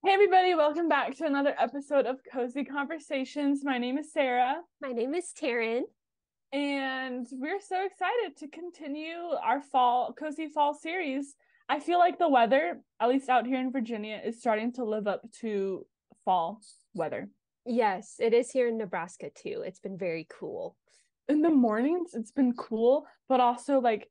Hey everybody, welcome back to another episode of Cozy Conversations. My name is Sarah, My name is Terryn. and we're so excited to continue our cozy fall series. I feel like the weather, at least out here in Virginia, is starting to live up to fall weather. Yes, it is here in Nebraska too. It's been very cool. In the mornings, it's been cool, but also like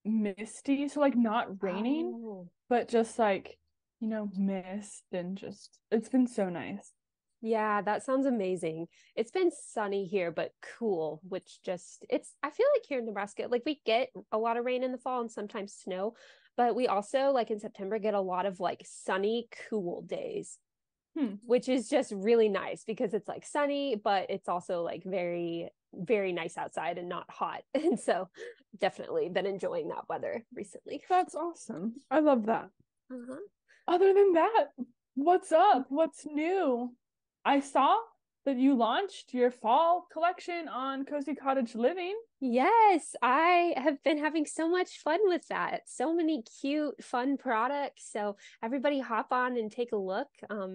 misty, so like not raining, Oh, but just like, mist and just it's been so nice. yeah, that sounds amazing. It's been sunny here, but cool, which I feel like here in Nebraska, like we get a lot of rain in the fall and sometimes snow, but we also, like in September, get a lot of like sunny, cool days, Hmm. which is just really nice because it's like sunny, but it's also like very, very nice outside and not hot. And so definitely been enjoying that weather recently. That's awesome. I love that. Uh-huh. Other than that, what's up? What's new? I saw that you launched your fall collection on Cozy Cottage Living. Yes, I have been having so much fun with that. So many cute, fun products. So everybody hop on and take a look.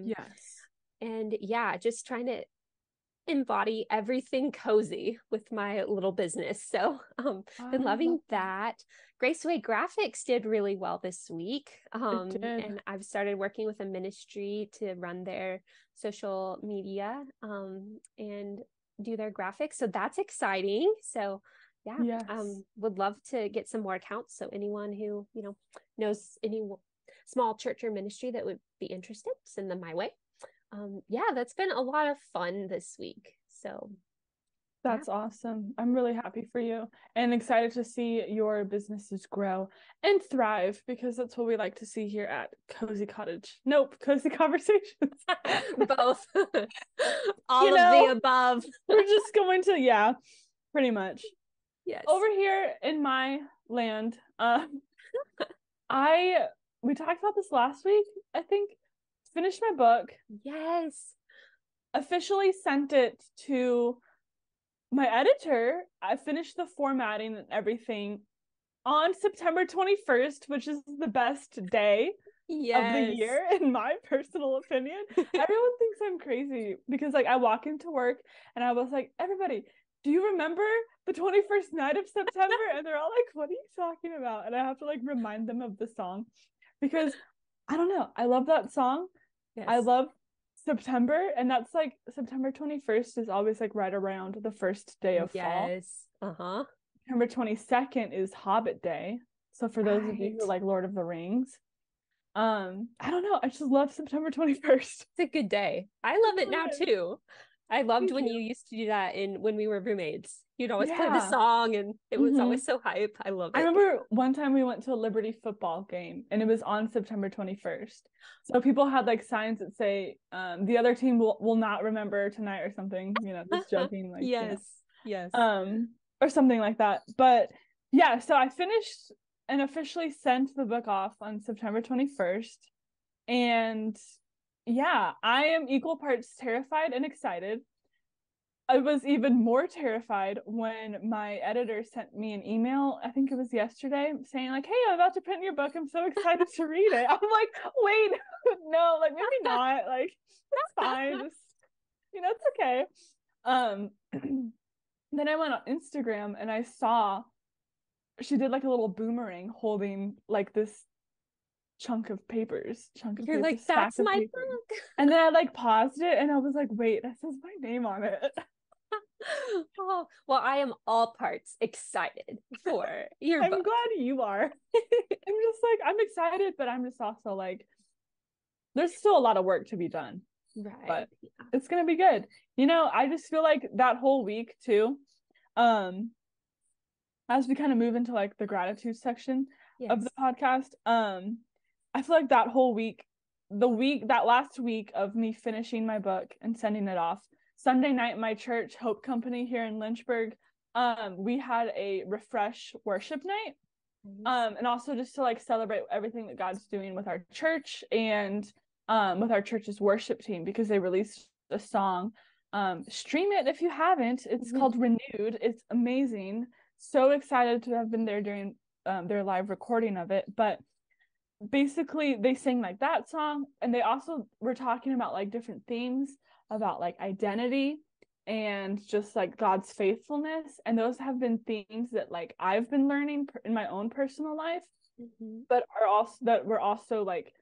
Yes. And yeah, just trying to embody everything cozy with my little business. So been I love loving that. that. Graceway Graphics did really well this week. It did. And I've started working with a ministry to run their social media and do their graphics. So that's exciting. So yeah, Yes. would love to get some more accounts. So anyone who, knows any small church or ministry that would be interested, send them my way. Yeah, that's been a lot of fun this week. So, yeah. That's awesome. I'm really happy for you and excited to see your businesses grow and thrive because that's what we like to see here at Cozy Cottage. Nope, Cozy Conversations. Both. You All of the know, above. we're just going to, yeah, pretty much. Yes. Over here in my land, I we talked about this last week. I think finished my book, Yes. officially sent it to my editor. I finished the formatting and everything on September 21st, which is the best day of the Yes. year in my personal opinion. Everyone thinks I'm crazy because like I walk into work and I was like, everybody, do you remember the 21st night of September? And they're all like, what are you talking about? And I have to like remind them of the song because I don't know. I love that song. I Yes. love September, and that's like September 21st is always like right around the first day of fall. Yes. Uh-huh. September 22nd is Hobbit Day. So for those of you who Right. like Lord of the Rings, I don't know. I just love September 21st. It's a good day. I It love it really now is. too. I loved Me when too. you used to do that in when we were roommates. You'd always play the Yeah. song and it was Hmm. always so hype. I love I it. remember one time we went to a Liberty football game and it was on September 21st. So people had like signs that say, the other team will not remember tonight or something, just joking, like, Yes. Yes. or something like that. But yeah, so I finished and officially sent the book off on September 21st. And yeah, I am equal parts terrified and excited. I was even more terrified when my editor sent me an email, I think it was yesterday, saying like, "Hey, I'm about to print your book. I'm so excited to read it." I'm like, "Wait, no, like maybe not. Like it's fine. Just, it's okay." Um then I went on Instagram and I saw she did like a little boomerang holding like this chunk of You're paper, like, stack that's of my papers. And then I like paused it and I was like, wait, that says my name on it. Oh, well, I am all parts excited for your I'm book. glad you are. I'm just like, I'm excited, but I'm just also like, there's still a lot of work to be done, Right. but it's gonna be good. I just feel like that whole week too, um, as we kind of move into like the gratitude section of the Yes. podcast, I feel like that whole week, that last week of me finishing my book and sending it off, Sunday night, my church, Hope Company here in Lynchburg, we had a refresh worship night. Nice. And also just to like celebrate everything that God's doing with our church and with our church's worship team because they released a song. Stream it if you haven't. It's called Renewed. It's amazing. So excited to have been there during their live recording of it. But basically they sing like that song, and they also were talking about like different themes about like identity and just like God's faithfulness, and those have been themes that like I've been learning in my own personal life, but are also that were also like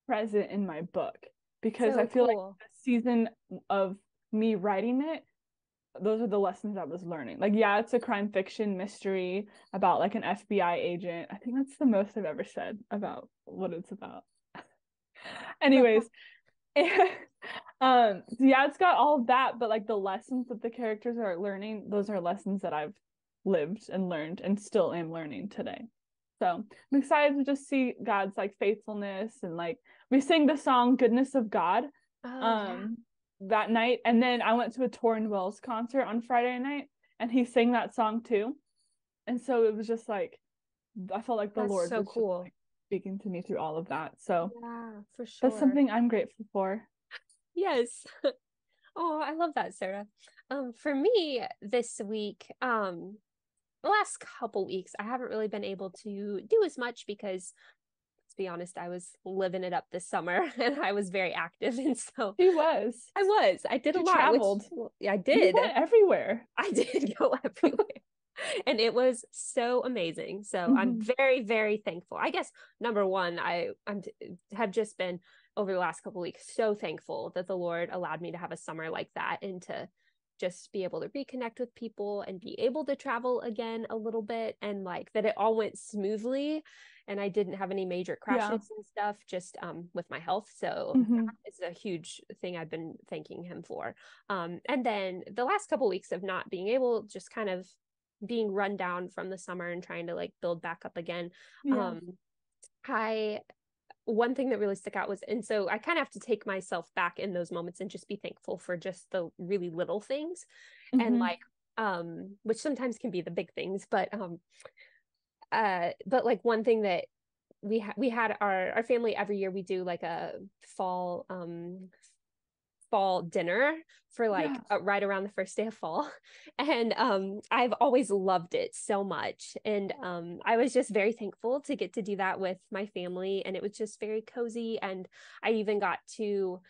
present in my book, because I So feel like cool. the season of me writing it, those are the lessons I was learning. Like, yeah, it's a crime fiction mystery about like an FBI agent. I think that's the most I've ever said about what it's about. Anyways, yeah, it's got all of that, but like the lessons that the characters are learning, those are lessons that I've lived and learned and still am learning today. So I'm excited to just see God's like faithfulness, and like we sing the song Goodness of God Oh yeah. um that night, and then I went to a Torrin Wells concert on Friday night, and he sang that song too. And so it was just like I felt like the That's Lord so was just cool. like speaking to me through all of that. So Yeah, for that's sure. something I'm grateful for. Yes. Oh, I love that, Sarah. For me this week, the last couple weeks, I haven't really been able to do as much because, let's be honest, I was living it up this summer and I was very active. And so She was. I did a She lot, which traveled. well, yeah, I You did. went everywhere. I did go everywhere. And it was so amazing. So I'm Mm-hmm. very, very thankful. I guess number one, I'm have just been over the last couple of weeks so thankful that the Lord allowed me to have a summer like that and to just be able to reconnect with people and be able to travel again a little bit, and like that it all went smoothly and I didn't have any major Yeah. crashes and stuff, just with my health. So Mm-hmm. that is a huge thing I've been thanking him for. And then the last couple of weeks of not being able, just kind of being run down from the summer and trying to like build back up again. Yeah. I One thing that really stuck out was, and so I kind of have to take myself back in those moments and just be thankful for just the really little things, and Mm-hmm. like which sometimes can be the big things, but like one thing that we had our family every year, we do like a fall fall dinner for like Yeah. right around the first day of fall. And I've always loved it so much, and I was just very thankful to get to do that with my family, and it was just very cozy. And I even got to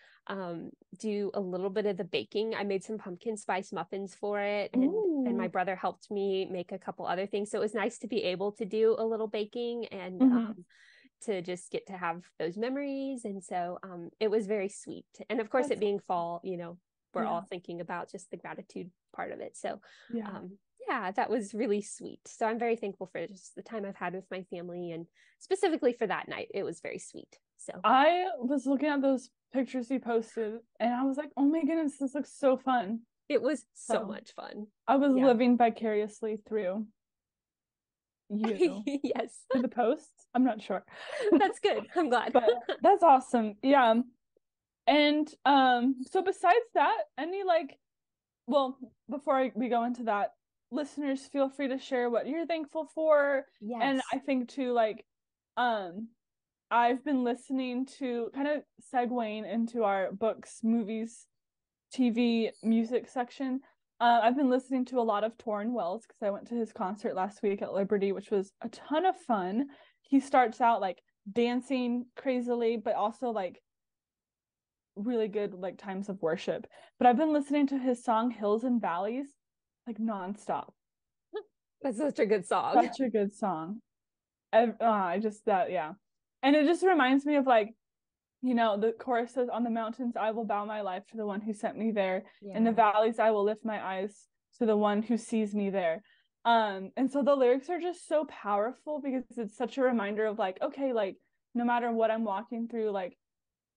do a little bit of the baking. I made some pumpkin spice muffins for it, and my Ooh. brother helped me make a couple other things, so it was nice to be able to do a little baking and Mm-hmm. to just get to have those memories. And so it was very sweet. And of course, it That's being fall, we're yeah. all thinking about just the gratitude part of it. So Yeah. yeah, that was really sweet. So I'm very thankful for just the time I've had with my family, and specifically for that night, it was very sweet. So I was looking at those pictures you posted, and I was like, oh my goodness, this looks so fun. it was so So much fun. I was Yeah. living vicariously through you, Yes. through the posts. I'm not sure. That's good. I'm glad. But that's awesome. Yeah. And so besides that, any like, well, before we go into that, listeners, feel free to share what you're thankful for. And Yes. I think too, like, um, I've been listening to, kind of segueing into our books, movies, TV, music section. I've been listening to a lot of Torrin Wells because I went to his concert last week at Liberty, which was a ton of fun. He starts out like dancing crazily, but also like really good like times of worship. But I've been listening to his song Hills and Valleys like nonstop. That's such a good song. Such a good song. I just that yeah. And it just reminds me of like, the chorus says, on the mountains I will bow my life to the one who sent me there. In the Yeah. valleys I will lift my eyes to the one who sees me there. And so the lyrics are just so powerful because it's such a reminder of like, okay, like no matter what I'm walking through, like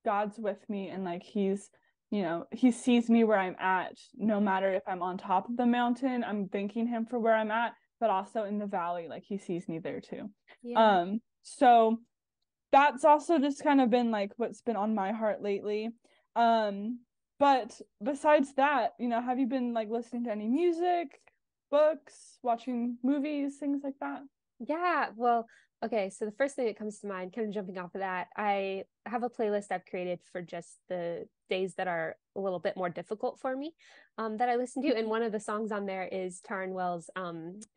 God's with me, and like he sees me where I'm at, no matter if I'm on top of the mountain, I'm thanking him for where I'm at, but also in the valley, like he sees me there too. Yeah. So that's also just kind of been like what's been on my heart lately. But besides that, have you been like listening to any music, books, watching movies, things like that? Yeah, well, Okay, so the first thing that comes to mind, kind of jumping off of that, I have a playlist I've created for just the days that are a little bit more difficult for me, that I listen to. And one of the songs on there is Taryn Wells'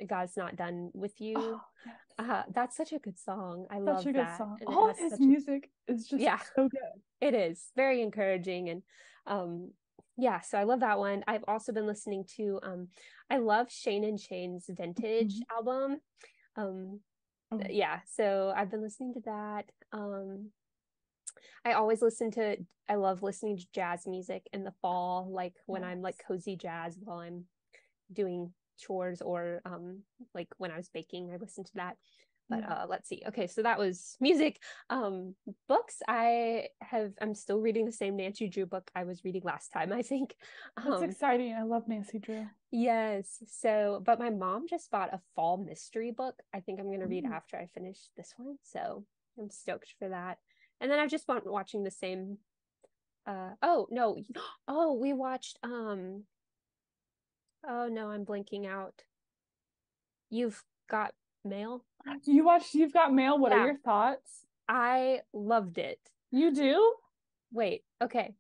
God's Not Done With You. Oh, yes. That's such a good song. I Such love a good that. song. And it All of has his such a, music is just yeah, so good. it is very encouraging. And yeah, so I love that one. I've also been listening to I love Shane and Shane's Vintage Mhm. album. Um, Oh, yeah, so I've been listening to that. I always listen to I love listening to jazz music in the fall, like when I'm like yes. cozy jazz while I'm doing chores, or like when I was baking, I listened to that. But Yeah. let's see. Okay, so that was music. Books, I'm still reading the same Nancy Drew book I was reading last time, I think. That's Um exciting. I love Nancy Drew. yes. So, but my mom just bought a fall mystery book. I think I'm gonna read Ooh. after I finish this one. So I'm stoked for that. And then I've just been watching the same oh no. Oh, we watched oh no, I'm blanking out. You've Got Mail? You watched You've Got Mail. What are Yeah, your thoughts? I loved it. You do? Wait, okay.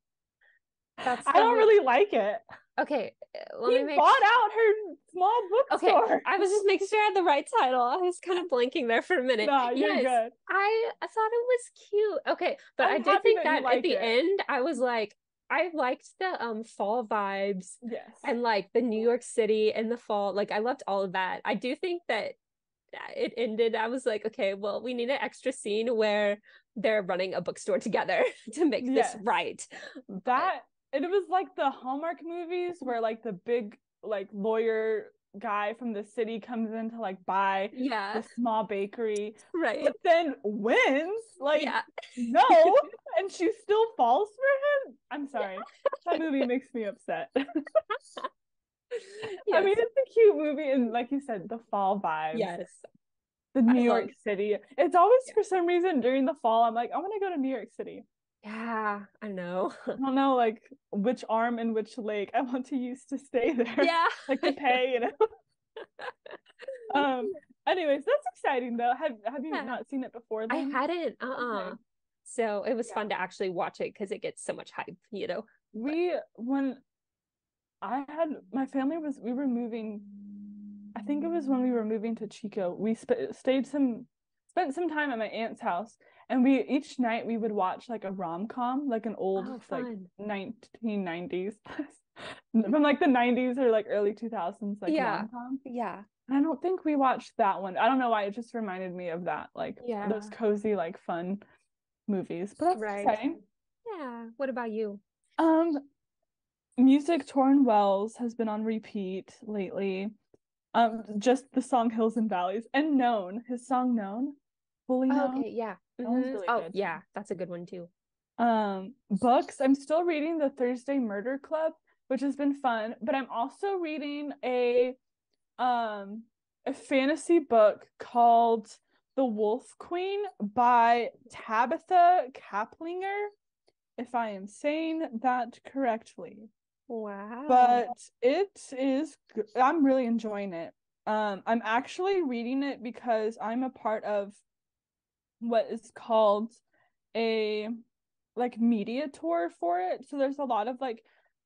That's I the don't one. really like it. Okay, let He me make bought sure. out her small Okay, bookstore. I was just making sure I had the right title. I was kind of blanking there for a minute. No, you're Yes, good. I thought it was cute. Okay, but I I'm did happy think that you that at like the it. end, I was like, I liked the fall vibes Yes. and like the New York City in the fall. Like I loved all of that. I do think that it ended. I was like, okay, well, we need an extra scene where they're running a bookstore together to make this Yes. right. But That it was like the Hallmark movies where like the big like lawyer guy from the city comes in to like buy yeah, the small bakery, right. but then wins. Like, Yeah. no, and she still falls for him. I'm Yeah. sorry. That movie makes me upset. I mean, Yes. it's a cute movie, and like you said, the fall vibes, Yes. the I New York love. City. It's always Yeah. for some reason during the fall, I'm like, I want to go to New York City. Yeah, I know. I don't know like which arm and which leg I want to use to stay there, Yeah. like to pay, you know. Um. Anyways, that's exciting though. Have you Yeah. not seen it before I then? hadn't. Okay. So it was Yeah. fun to actually watch it because it gets so much hype, you know. But We when I had my family was we were moving. I think it was when we were moving to Chico. We spent some time at my aunt's house, and we each night we would watch like a rom-com, like an old oh, like fun. 1990s from like the 90s or like early 2000s like Yeah. rom-com. Yeah. And I don't think we watched that one. I don't know why it just reminded me of that, like those Yeah. cozy like fun movies. But that's Right. exciting. Yeah. What about you? Um, music Torn Wells has been on repeat lately. Just the song Hills and Valleys and Known, his song Known, fully Oh, known. okay. Yeah. That one's Hmm. really Oh, good. yeah. That's a good one too. Books. I'm still reading the Thursday Murder Club, which has been fun, but I'm also reading um a fantasy book called The Wolf Queen by Tabitha Kaplinger, if I am saying that correctly. Wow. But I'm really enjoying it. I'm actually reading it because I'm a part of what is called a like media tour for it. So there's a lot of like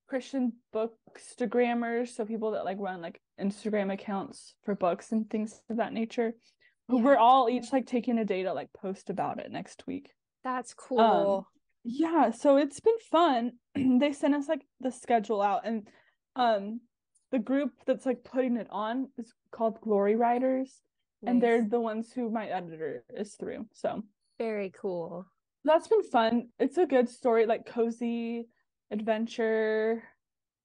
Christian bookstagrammers, so people that like run like Instagram accounts for books and things of that nature. Yeah. We're all each like taking a day to like post about it next week. That's Um, cool. yeah, so it's been fun. They sent us like the schedule out, and um the group that's like putting it on is called Glory Riders, and they're Nice. the ones who my editor is through. So Very cool. that's been fun. It's a good story, like cozy adventure.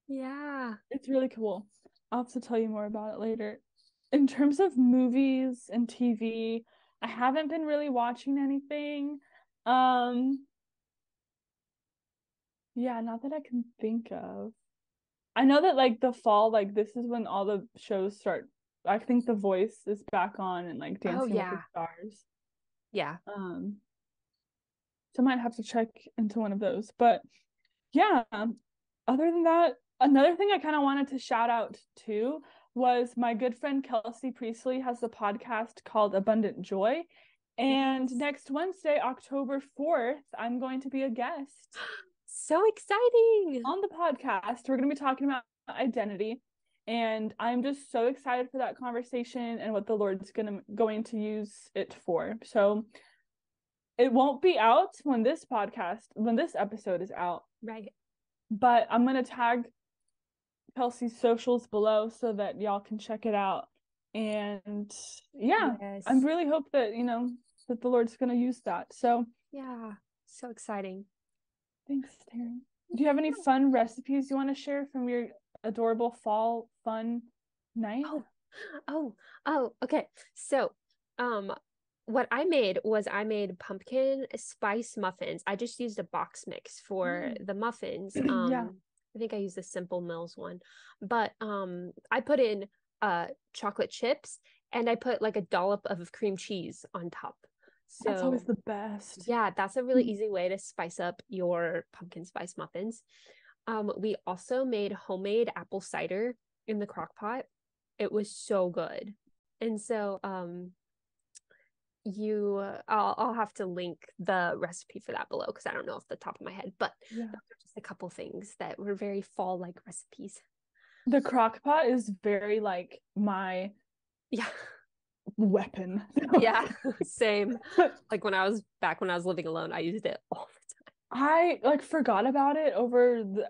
Yeah. It's really cool. I'll have to tell you more about it later. In terms of movies and TV, I haven't been really watching anything. Um, yeah, not that I can think of. I know that like the fall, like this is when all the shows start. I think The Voice is back on and like Oh, Dancing with the yeah. Stars. Yeah. Um, so I might have to check into one of those. But yeah, other than that, another thing I kind of wanted to shout out to was my good friend Kelsey Priestley has a podcast called Abundant Joy. And Yes. next Wednesday, October 4th, I'm going to be a guest So exciting. on the podcast. We're going to be talking about identity. And I'm just so excited for that conversation and what the Lord's going to use it for. So it won't be out when this episode is out. Right. But I'm going to tag Kelsey's socials below so that y'all can check it out. And yeah, Yes. I really hope that, that the Lord's going to use that. So yeah, so exciting. thanks, Terryn. Do you have any fun recipes you want to share from your adorable fall fun night? Okay. So, what I made was I made pumpkin spice muffins. I just used a box mix for the muffins. Yeah. I think I used the Simple Mills one, but I put in chocolate chips and I put like a dollop of cream cheese on top. That's always So the best. yeah, that's a really easy way to spice up your pumpkin spice muffins. We also made homemade apple cider in the crock pot. It was so good. And so I'll have to link the recipe for that below because I don't know off the top of my head, but Yeah. those are just a couple things that were very fall like recipes. The crock pot is very like my weapon. Yeah, same. Like when I was living alone, I used it all the time. I like forgot about it over the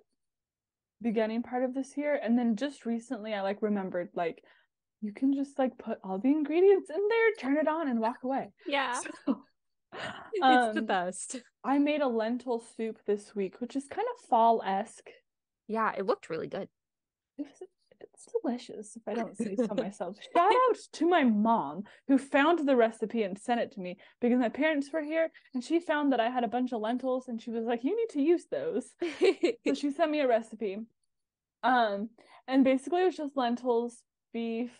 beginning part of this year, and then just recently I like remembered like you can just like put all the ingredients in there, turn it on, and walk away. Yeah. So, it's the best. I made a lentil soup this week, which is kind of fall-esque. Yeah, it looked really good. It's delicious, if I don't say so myself. Shout out to my mom who found the recipe and sent it to me because my parents were here and she found that I had a bunch of lentils and she was like, you need to use those. So she sent me a recipe. And basically it was just lentils, beef,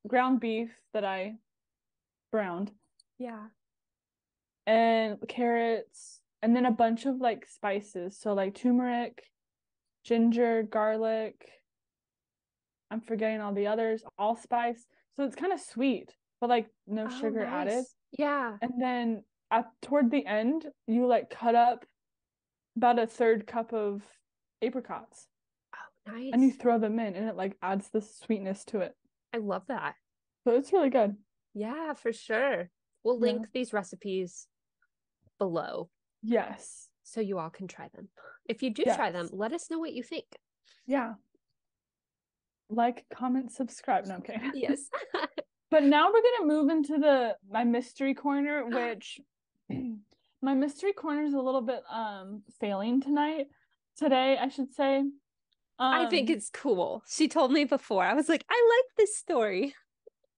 ground beef that I browned. Yeah. And carrots, and then a bunch of like spices. So like turmeric, ginger, garlic. I'm forgetting all the others, allspice. So it's kind of sweet, but like no sugar added. Yeah. And then toward the end, you like cut up about a third cup of apricots. Oh, nice. And you throw them in, and it like adds the sweetness to it. I love that. So it's really good. Yeah, for sure. We'll link these recipes below. Yes. So you all can try them. If you do try them, let us know what you think. Yeah. Like, comment, subscribe. No, okay. Yes. But now we're gonna move into my mystery corner, which my mystery corner is a little bit failing today, I should say. I think it's cool. She told me before. I was like, I like this story.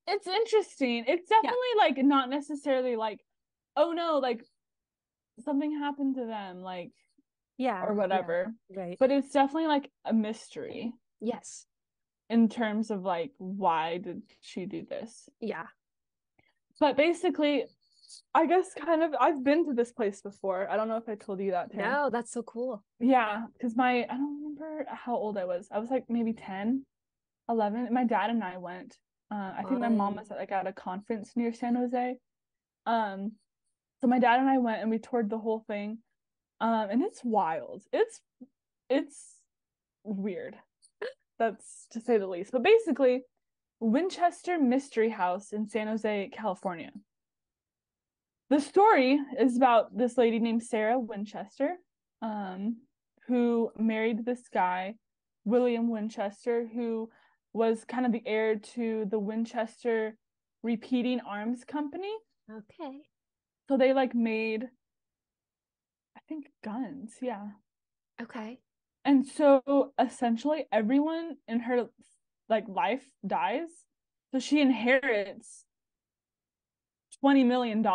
It's interesting. It's definitely like not necessarily like, oh no, like something happened to them, like or whatever. Yeah, right. But it's definitely like a mystery. Yes. In terms of like, why did she do this? Yeah. But basically, I guess kind of I've been to this place before. I don't know if I told you that, Terryn. No, that's so cool. Yeah, because I don't remember how old I was. I was like maybe 10, 11. My dad and I went. I think my mom was at a conference near San Jose. So my dad and I went and we toured the whole thing. And it's wild. It's weird. That's to say the least. But basically, Winchester Mystery House in San Jose, California. The story is about this lady named Sarah Winchester, who married this guy, William Winchester, who was kind of the heir to the Winchester Repeating Arms Company. Okay. So they like made, I think, guns. Yeah. Okay. And so essentially everyone in her like life dies. So she inherits $20 million.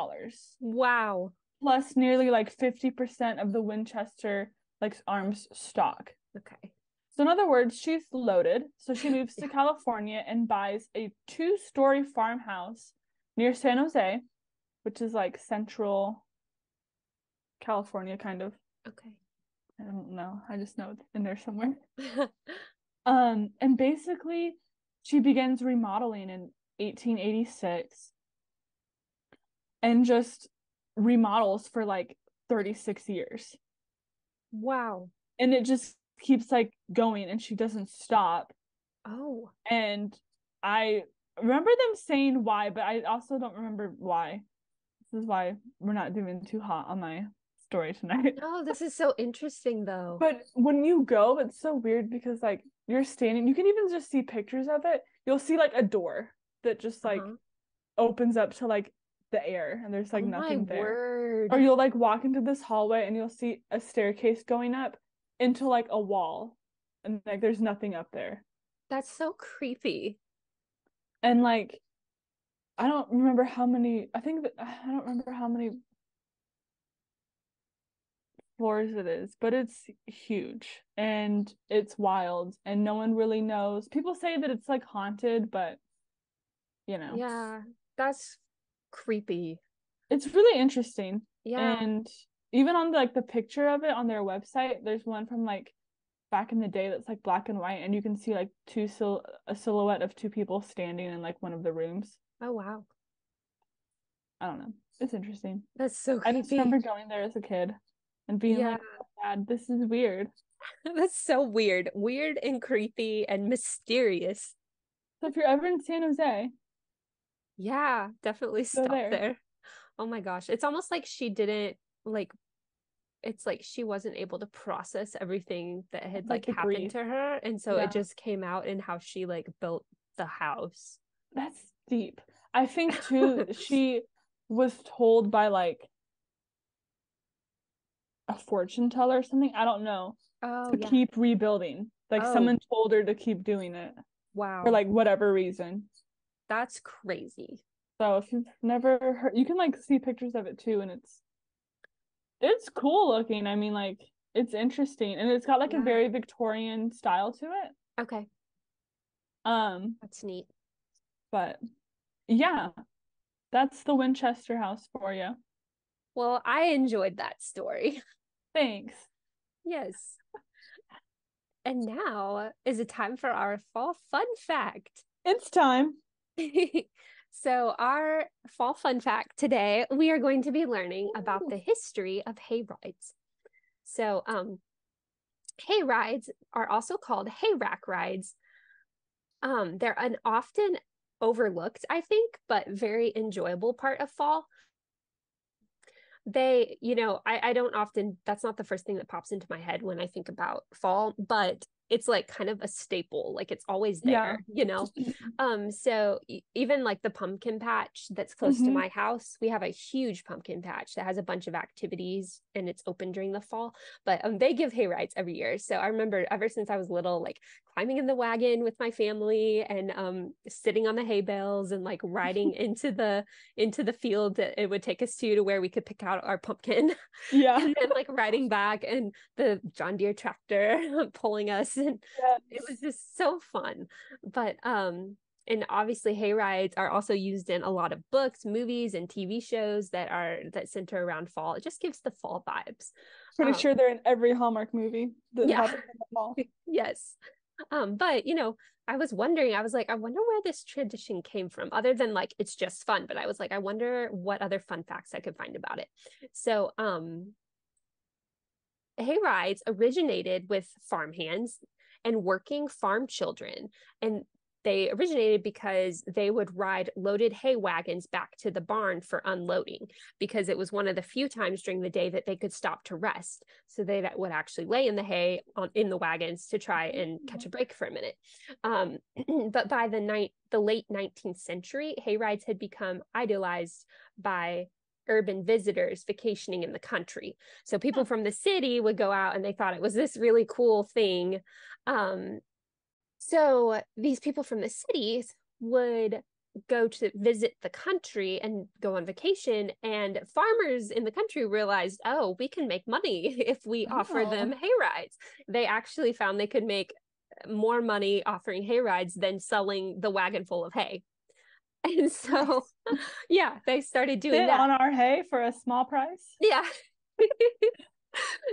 Wow. Plus nearly like 50% of the Winchester like arms stock. Okay. So in other words, she's loaded. So she moves to California and buys a 2-story farmhouse near San Jose, which is like central California kind of. Okay. I don't know. I just know it's in there somewhere. And basically she begins remodeling in 1886. and just remodels for like 36 years. Wow. And it just keeps like going and she doesn't stop. Oh. And I remember them saying why, but I also don't remember why. This is why we're not doing too hot on my story tonight. Oh, this is so interesting though. But when you go, it's so weird because like you're standing, you can even just see pictures of it. You'll see like a door that just like Uh-huh. opens up to like the air and there's like Oh my nothing there. word. Or you'll like walk into this hallway and you'll see a staircase going up into like a wall and like there's nothing up there. That's so creepy. And like I don't remember how many, I think that I don't remember how many floors it is, but it's huge and it's wild and no one really knows. People say that it's like haunted, but you know, Yeah, that's creepy. it's really interesting. Yeah. And even on like the picture of it on their website, there's one from like back in the day that's like black and white and you can see like a silhouette of two people standing in like one of the rooms. Oh wow. I don't know. It's interesting. That's so I just creepy. remember going there as a kid and being Yeah. like, oh, Dad, this is weird. That's so weird. Weird and creepy and mysterious. So if you're ever in San Jose, Yeah, definitely go stop there. there. Oh my gosh. It's almost like she didn't like it's like she wasn't able to process everything that had Like like the happened grief. to her. And so it Yeah. just came out in how she like built the house. That's deep. I think too, she was told by like a fortune teller or something. I don't know. Oh To yeah. keep rebuilding. Like Oh someone told her to keep doing it for wow. like whatever reason. That's crazy. So if you've never heard, you can like see pictures of it too, and it's cool looking. I mean, like it's interesting, and it's got like a Yeah. very Victorian style to it. Okay. Um, That's neat. but yeah, that's the Winchester House for you. Well, I enjoyed that story. Thanks. Yes. And now is it time for our fall fun fact. It's time. So, our fall fun fact today, we are going to be learning about Ooh. the history of hay rides. So, hay rides are also called hay rack rides. They're an often overlooked, I think, but very enjoyable part of fall. I don't often, that's not the first thing that pops into my head when I think about fall, but it's like kind of a staple, like it's always Yeah. there. So even like the pumpkin patch that's close to Hmm. my house, we have a huge pumpkin patch that has a bunch of activities and it's open during the fall, but they give hay rides every year. So I remember ever since I was little, like climbing in the wagon with my family and sitting on the hay bales and like riding into the field that it would take us to where we could pick out our pumpkin Yeah. and then like riding back and the John Deere tractor pulling us and it Yes. was just so fun. But and obviously hay rides are also used in a lot of books, movies and TV shows that center around fall. It just gives the fall vibes. Pretty Um sure they're in every Hallmark movie that yeah. happens in the fall. Yes. But I was wondering, I was like, I wonder where this tradition came from, other than like it's just fun. But I was like, I wonder what other fun facts I could find about it. So, hay rides originated with farmhands and working farm children. And they originated because they would ride loaded hay wagons back to the barn for unloading, because it was one of the few times during the day that they could stop to rest. So they would actually lay in the hay in the wagons to try and catch a break for a minute. But by the late 19th century, hay rides had become idolized by urban visitors vacationing in the country. So people from the city would go out and they thought it was this really cool thing. So these people from the cities would go to visit the country and go on vacation, and farmers in the country realized, oh, we can make money if we offer them Oh, hay rides. They actually found they could make more money offering hay rides than selling the wagon full of hay. And so nice. yeah, they started doing Sit that. on our hay for a small price. Yeah.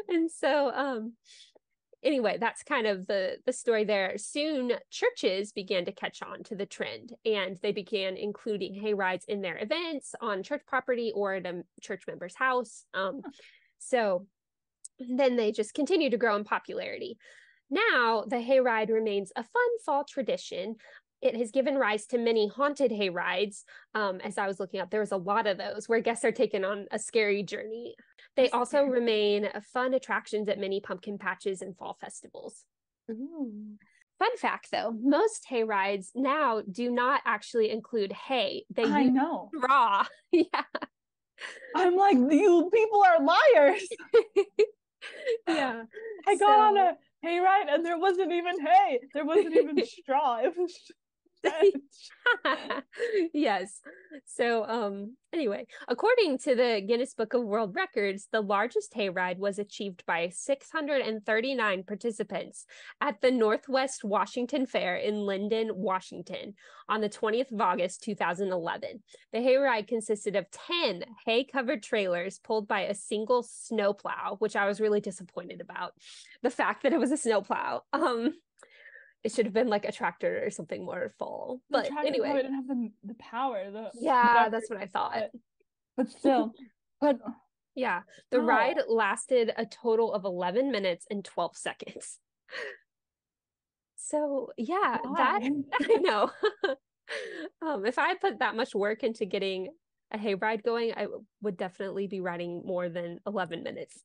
And so anyway, that's kind of the story there. Soon, churches began to catch on to the trend, and they began including hay rides in their events on church property or at a church member's house. So then they just continue to grow in popularity. Now, the hayride remains a fun fall tradition. It has given rise to many haunted hay rides. As I was looking up, there was a lot of those where guests are taken on a scary journey. They also remain fun attractions at many pumpkin patches and fall festivals. Ooh. Fun fact, though, most hay rides now do not actually include hay. I know. Straw. Yeah. I'm like, you people are liars. Yeah. I got on a hayride and there wasn't even hay. There wasn't even straw. It was yes. So anyway, according to the Guinness Book of World Records, the largest hayride was achieved by 639 participants at the Northwest Washington Fair in Linden, Washington on the 20th of August 2011. The hayride consisted of 10 hay-covered trailers pulled by a single snowplow, which I was really disappointed about. The fact that it was a snowplow. It should have been like a tractor or something more full. But anyway, probably didn't have the power. That's what I thought. But still, yeah, the ride lasted a total of 11 minutes and 12 seconds. So yeah, that I know. If I put that much work into getting a hayride going, I would definitely be riding more than 11 minutes.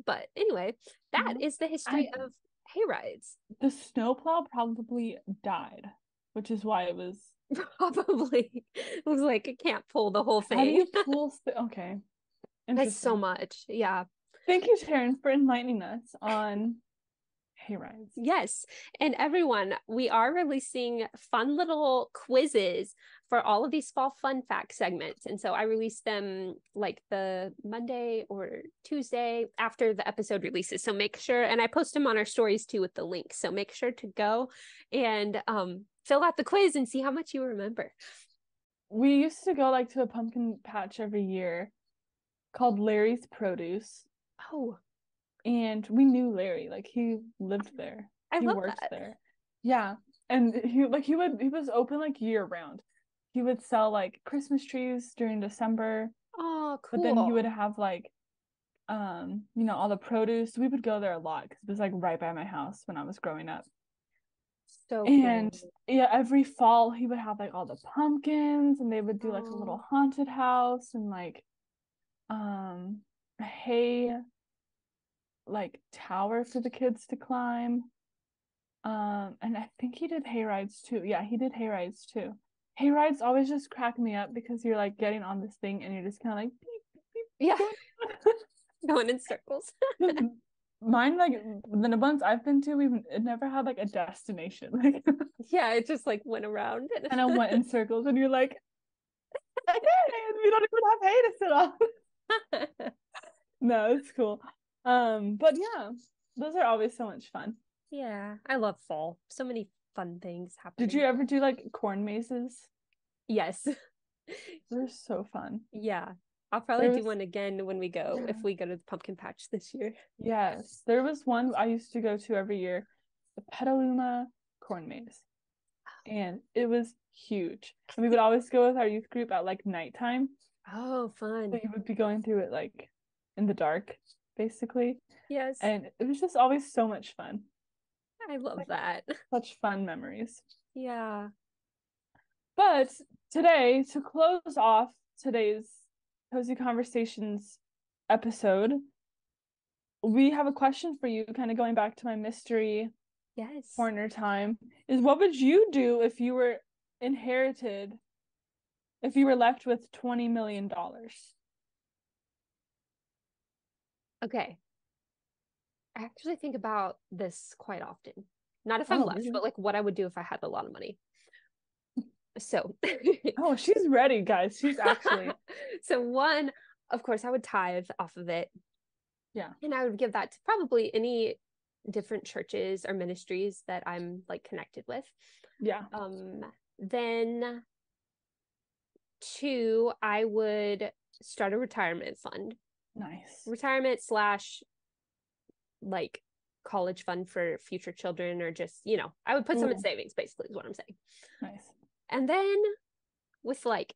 But anyway, that is the history of hay rides. The snowplow probably died, which is why it was probably. It was like it can't pull the whole thing. How do you pull? Okay, that's so much. Yeah. Thank you, Terryn, for enlightening us on hay rides. Yes, and everyone, we are releasing fun little quizzes for all of these fall fun fact segments, and so I release them like the Monday or Tuesday after the episode releases. So make sure, and I post them on our stories too with the link. So make sure to go and fill out the quiz and see how much you remember. We used to go like to a pumpkin patch every year called Larry's Produce. Oh. And we knew Larry, like he lived there. He worked there. Yeah. And he was open like year round. He would sell like Christmas trees during December. Oh, cool. But then he would have like all the produce. We would go there a lot because it was like right by my house when I was growing up. So and cool. Yeah, every fall he would have like all the pumpkins, and they would do like a little haunted house and like hay like tower for the kids to climb. And I think he did hay rides too. Yeah, he did hay rides too. Hay rides always just crack me up because you're like getting on this thing and you're just kind of like beep, beep, yeah, going in circles. Mine, like the ones I've been to, it never had like a destination. Like yeah, it just like went around and I went in circles, and you're like, okay, we don't even have hay to sit on. No, it's cool. But yeah, those are always so much fun. Yeah, I love fall. So many fun things happening. Did you ever do like corn mazes? Yes. They're so fun. Yeah. I'll probably do one again when we go, if we go to the pumpkin patch this year. Yes. There was one I used to go to every year, the Petaluma corn maze. And it was huge. And we would always go with our youth group at like nighttime. Oh, fun. So you would be going through it like in the dark, basically. Yes. And it was just always so much fun. I love that. Such fun memories. Yeah. But today, to close off today's Cozy Conversations episode, we have a question for you, kind of going back to my mystery corner time, is what would you do if you were left with $20 million? Okay. I actually think about this quite often. Not if I'm left, really? But like what I would do if I had a lot of money. So oh, she's ready, guys. She's actually so one, of course, I would tithe off of it. Yeah. And I would give that to probably any different churches or ministries that I'm like connected with. Yeah. Then two, I would start a retirement fund. Nice. Retirement / like college fund for future children, or just, I would put some in savings, basically, is what I'm saying. Nice. And then with like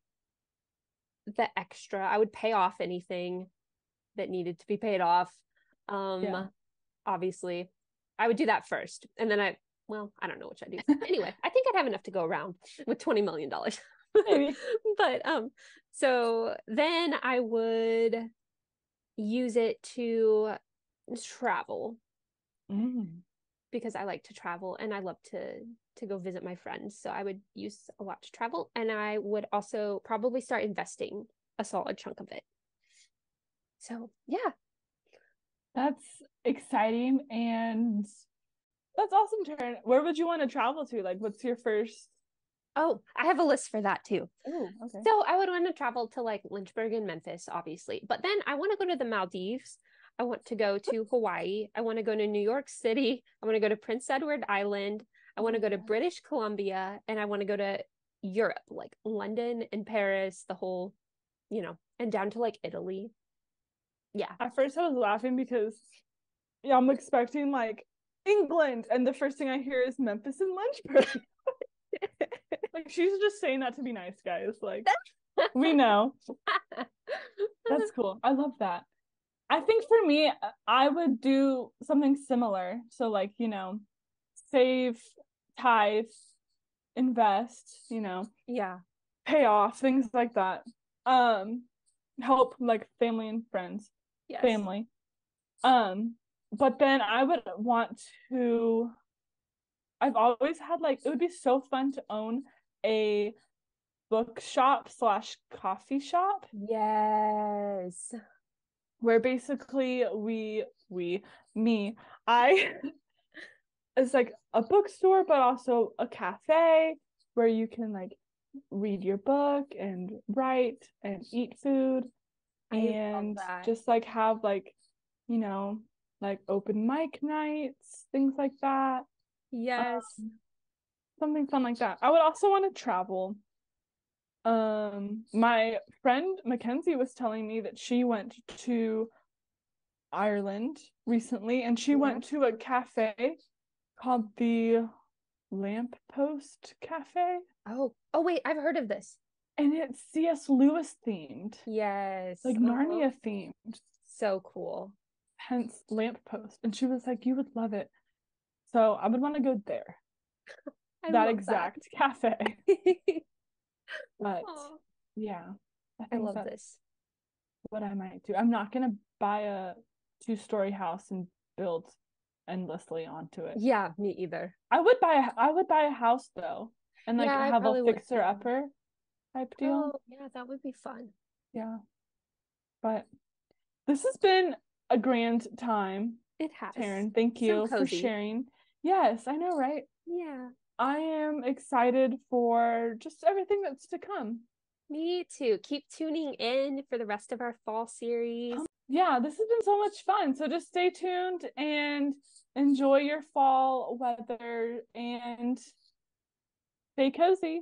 the extra, I would pay off anything that needed to be paid off. Obviously, I would do that first. And then I don't know what I'd do. Anyway, I think I'd have enough to go around with $20 million. Maybe. But so then I would use it to travel. Because I like to travel and I love to go visit my friends. So I would use a lot to travel, and I would also probably start investing a solid chunk of it. So yeah. That's exciting, and that's awesome, Terryn. Where would you want to travel to? Like, what's your first? Oh, I have a list for that too. Oh, okay. So I would want to travel to like Lynchburg and Memphis, obviously. But then I want to go to the Maldives. I want to go to Hawaii. I want to go to New York City. I want to go to Prince Edward Island. I want to go to British Columbia, and I want to go to Europe, like London and Paris, the whole, and down to like Italy. Yeah. At first I was laughing because I'm expecting like England, and the first thing I hear is Memphis and Lynchburg. Like, she's just saying that to be nice, guys. Like, we know. That's cool. I love that. I think for me, I would do something similar. So like, save, tithe, invest, Yeah. pay off, things like that. Help like family and friends. Yes. Family. But then I would want to, I've always had like, it would be so fun to own a bookshop / coffee shop. Yes. Where basically I it's like a bookstore, but also a cafe where you can like read your book and write and eat food, and just like have like, like open mic nights, things like that. Yes. Something fun like that. I would also want to travel. My friend Mackenzie was telling me that she went to Ireland recently, and she went to a cafe called the Lamppost Cafe. Oh wait, I've heard of this. And it's C.S. Lewis themed. Yes. Like Narnia themed. So cool. Hence Lamppost. And she was like, you would love it. So I would want to go there. That exact cafe. But yeah, I love this. What I might do. I'm not gonna buy a 2-story house and build endlessly onto it. Yeah, me either. I would buy a house though, and like have a fixer upper type deal. Oh yeah, that would be fun. Yeah. But this has been a grand time. It has. Terryn, thank you for sharing. Yes, I know, right? Yeah. I am excited for just everything that's to come. Me too. Keep tuning in for the rest of our fall series. Yeah, this has been so much fun. So just stay tuned and enjoy your fall weather and stay cozy.